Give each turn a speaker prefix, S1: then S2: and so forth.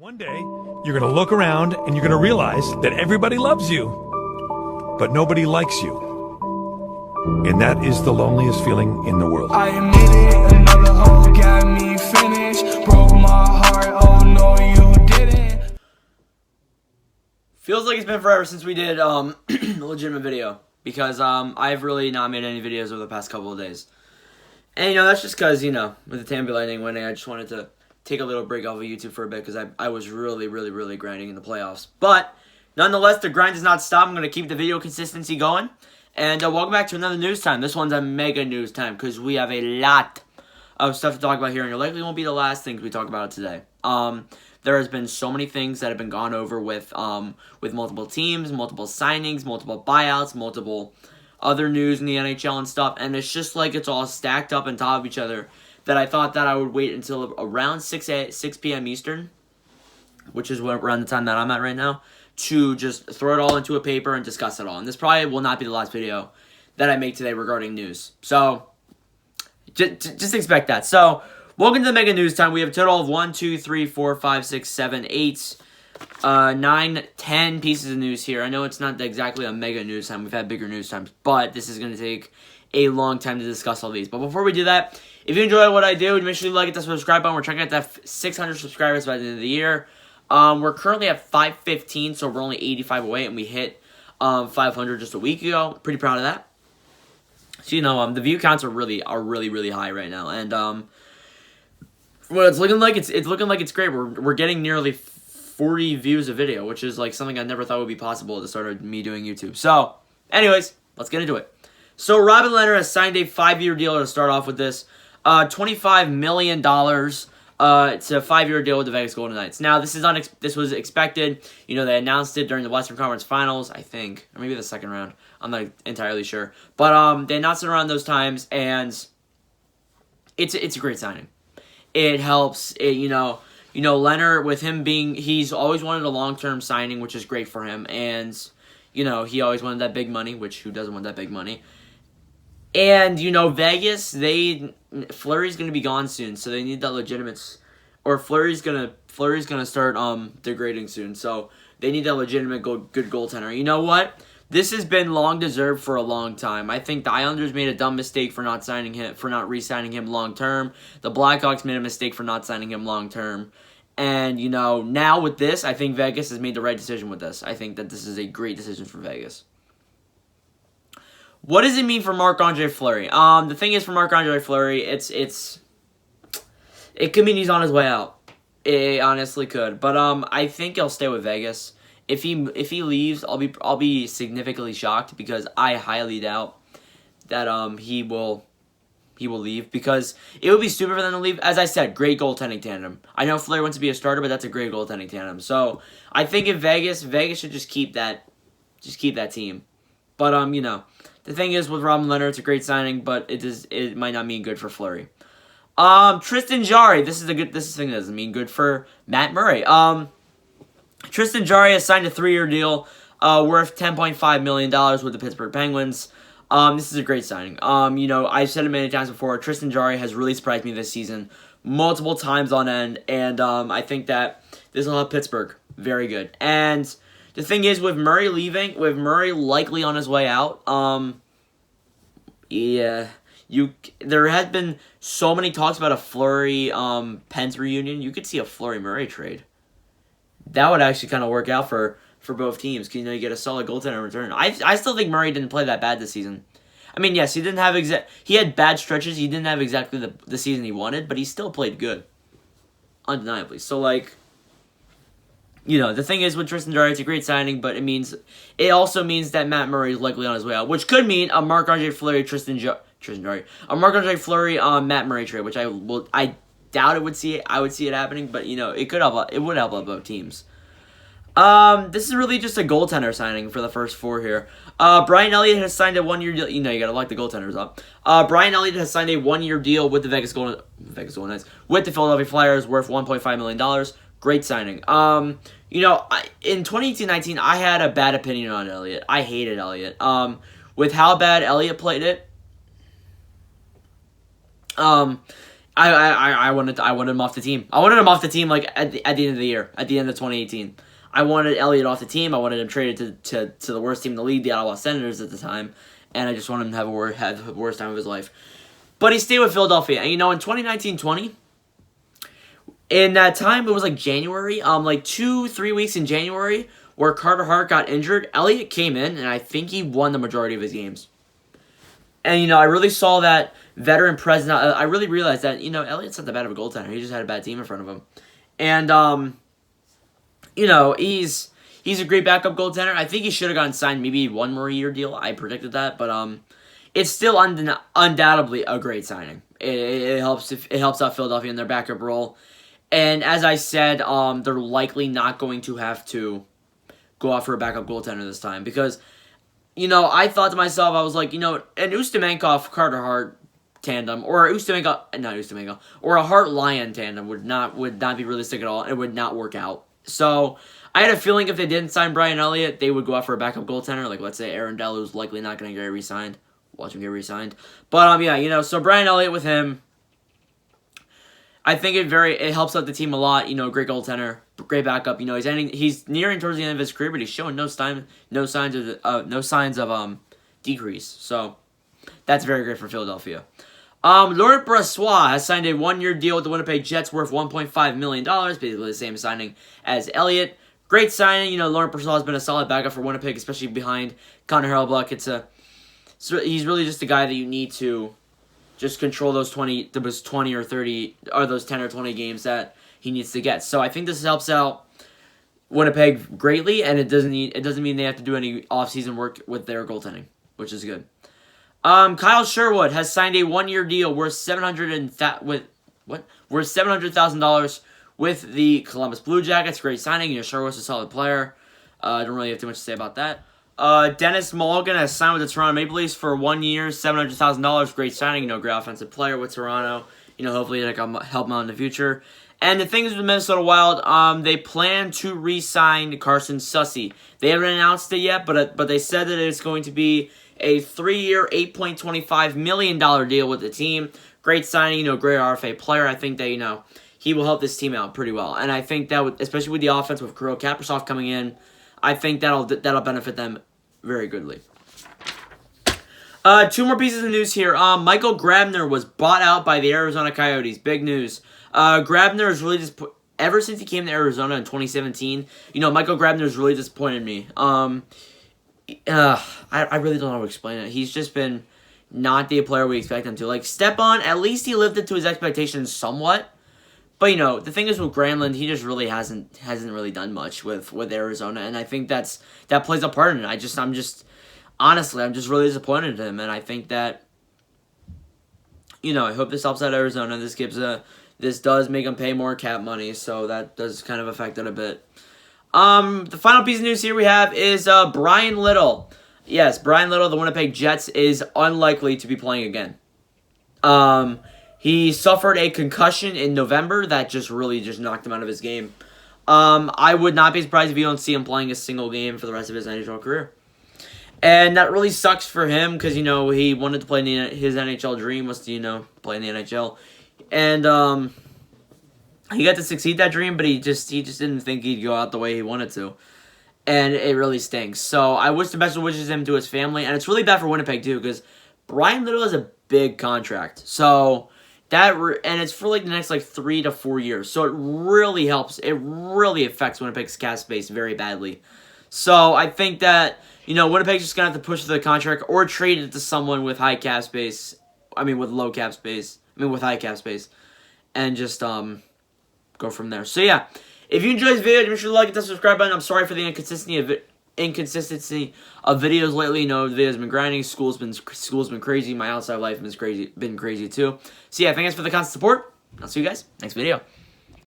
S1: One day, you're going to look around and you're going to realize that everybody loves you, but nobody likes you. And that is the loneliest feeling in the world.
S2: I admit it, another hoe got me finished. Broke my heart, oh no you didn't.
S3: Feels like it's been forever since we did a legitimate video. Because I've really not made any videos over the past couple of days. And that's just because, with the Tampa Bay Lightning winning, I just wanted to take a little break off of YouTube for a bit because I was really grinding in the playoffs. But nonetheless, the grind does not stop. I'm going to keep the video consistency going. And welcome back to another news time. This one's a mega news time because we have a lot of stuff to talk about here, and it likely won't be the last things we talk about today. There has been so many things that have been gone over with multiple teams, multiple signings, multiple buyouts, multiple other news in the NHL and stuff, and it's just like it's all stacked up on top of each other that I thought that I would wait until around 6 p.m. Eastern, which is around the time that I'm at right now, to just throw it all into a paper and discuss it all. And this probably will not be the last video that I make today regarding news. So, just expect that. So, welcome to the Mega News Time. We have a total of 1, 2, 3, 4, 5, 6, 7, 8, 9, 10 pieces of news here. I know it's not exactly a Mega News Time. We've had bigger news times, but this is going to take a long time to discuss all these. But before we do that, if you enjoy what I do, make sure you like it, the subscribe button. We're trying to get that 600 subscribers by the end of the year. We're currently at 515, so we're only 85 away, and we hit 500 just a week ago. Pretty proud of that. So the view counts are really high right now, and well, it's looking like it's great. We're getting nearly 40 views a video, which is like something I never thought would be possible at the start of me doing YouTube. So, anyways, let's get into it. So, Robin Lehner has signed a 5-year deal to start off with this. $25 million. It's a 5-year deal with the Vegas Golden Knights. Now, this was expected. They announced it during the Western Conference Finals, I think, or maybe the second round. I'm not entirely sure, but they announced it around those times, and it's a great signing. It helps. Lehner, with him he's always wanted a long-term signing, which is great for him, and he always wanted that big money, which who doesn't want that big money? And, Vegas, Fleury's going to be gone soon, so they need that legitimate, or Fleury's going to start degrading soon, so they need that legitimate good goaltender. You know what? This has been long deserved for a long time. I think the Islanders made a dumb mistake for not re-signing him long term. The Blackhawks made a mistake for not signing him long term. And, now with this, I think Vegas has made the right decision with this. I think that this is a great decision for Vegas. What does it mean for Marc-Andre Fleury? The thing is, for Marc-Andre Fleury, it could mean he's on his way out. It honestly could, but I think he'll stay with Vegas. If he leaves, I'll be significantly shocked because I highly doubt that he will leave, because it would be stupid for them to leave. As I said, great goaltending tandem. I know Fleury wants to be a starter, but that's a great goaltending tandem. So I think in Vegas should just keep that team. But the thing is, with Robin Lehner, it's a great signing, but it might not mean good for Fleury. Tristan Jarry, this thing doesn't mean good for Matt Murray. Tristan Jarry has signed a 3-year deal worth $10.5 million with the Pittsburgh Penguins. This is a great signing. I've said it many times before, Tristan Jarry has really surprised me this season multiple times on end, and I think that this will help Pittsburgh very good. And the thing is, with Murray leaving, with Murray likely on his way out, there has been so many talks about a Fleury Pence reunion. You could see a Fleury Murray trade. That would actually kind of work out for both teams, because you get a solid goaltender in return. I still think Murray didn't play that bad this season. I mean, yes, he had bad stretches. He didn't have exactly the season he wanted, but he still played good, undeniably. So the thing is, with Tristan Jarry, it's a great signing, but it also means that Matt Murray is likely on his way out, which could mean a Marc-Andre Fleury a Marc-Andre Fleury Matt Murray trade, which I doubt it would see it. I would see it happening, but it could help. It would help out both teams. This is really just a goaltender signing for the first 4 here. Brian Elliott has signed a 1-year deal. You gotta lock the goaltenders up. Brian Elliott has signed a 1-year deal with the Vegas Golden Knights, with the Philadelphia Flyers, worth $1.5 million. Great signing. In 2018-19, I had a bad opinion on Elliott. I hated Elliott. With how bad Elliott played it, I wanted him off the team. I wanted him off the team like at the end of the year, at the end of 2018. I wanted Elliott off the team. I wanted him traded to the worst team in the league, the Ottawa Senators at the time, and I just wanted him to have the worst time of his life. But he stayed with Philadelphia, and in 2019-20, in that time it was like January, like 2-3 weeks in January where Carter Hart got injured. Elliott came in, and I think he won the majority of his games. And I really saw that veteran presence. I really realized that Elliott's not that bad of a goaltender. He just had a bad team in front of him, and he's a great backup goaltender. I think he should have gotten signed maybe one more year deal. I predicted that, but it's still undoubtedly a great signing. It helps out Philadelphia in their backup role, and as I said, they're likely not going to have to go out for a backup goaltender this time because. I thought to myself, I was like, an Ustimenkov-Carter Hart tandem, or or a Hart-Lyon tandem would not be realistic at all. It would not work out. So I had a feeling if they didn't sign Brian Elliott, they would go out for a backup goaltender, like let's say Aaron Dell, who's likely not going to get re-signed. Watch him get re-signed. But so Brian Elliott with him, I think it helps out the team a lot. Great goaltender, great backup. He's nearing towards the end of his career, but he's showing no signs of decrease. So that's very great for Philadelphia. Laurent Brossoit has signed a 1-year deal with the Winnipeg Jets worth $1.5 million, basically the same signing as Elliott. Great signing. Laurent Brossoit has been a solid backup for Winnipeg, especially behind Connor Hellebuyck. He's really just a guy that you need to just control those 20 or 30, or those 10 or 20 games that he needs to get. So I think this helps out Winnipeg greatly, and it doesn't mean they have to do any offseason work with their goaltending, which is good. Kyle Sherwood has signed a 1-year deal worth $700,000 with the Columbus Blue Jackets. Great signing. Sherwood's a solid player. I don't really have too much to say about that. Dennis Mulligan has signed with the Toronto Maple Leafs for 1 year, $700,000. Great signing. Great offensive player with Toronto. Hopefully they can help him out in the future. And the thing is with the Minnesota Wild, they plan to re-sign Carson Soucy. They haven't announced it yet, but they said that it's going to be a 3-year, $8.25 million deal with the team. Great signing. Great RFA player. I think that he will help this team out pretty well. And I think that especially with the offense with Kirill Kaprizov coming in, I think that'll benefit them very goodly. 2 more pieces of news here. Michael Grabner was bought out by the Arizona Coyotes. Big news. Grabner is really just ever since he came to Arizona in 2017. Michael Grabner has really disappointed me. I really don't know how to explain it. He's just been not the player we expect him to. Like Stepan, at least he lived up to his expectations somewhat. But the thing is with Granlund, he just really hasn't really done much with Arizona, and I think that plays a part in it. I'm just really disappointed in him, and I think that I hope this helps out Arizona. This does make them pay more cap money, so that does kind of affect it a bit. The final piece of news here we have is Brian Little. Yes, Brian Little, the Winnipeg Jets, is unlikely to be playing again. He suffered a concussion in November that just knocked him out of his game. I would not be surprised if you don't see him playing a single game for the rest of his NHL career. And that really sucks for him because, he wanted to play his NHL dream was to, play in the NHL. And he got to succeed that dream, but he just didn't think he'd go out the way he wanted to. And it really stinks. So I wish the best of wishes him to his family. And it's really bad for Winnipeg, too, because Brian Little has a big contract. So and it's for the next 3 to 4 years. So it really helps. It really affects Winnipeg's cap space very badly. So I think that, Winnipeg's just going to have to push the contract or trade it to someone with high cap space. With low cap space. With high cap space. And just go from there. So yeah, if you enjoyed this video, make sure to like it, the subscribe button. I'm sorry for the inconsistency of videos lately. The video's been grinding. School's been crazy. My outside life has been crazy too. So yeah, thanks for the constant support. I'll see you guys next video.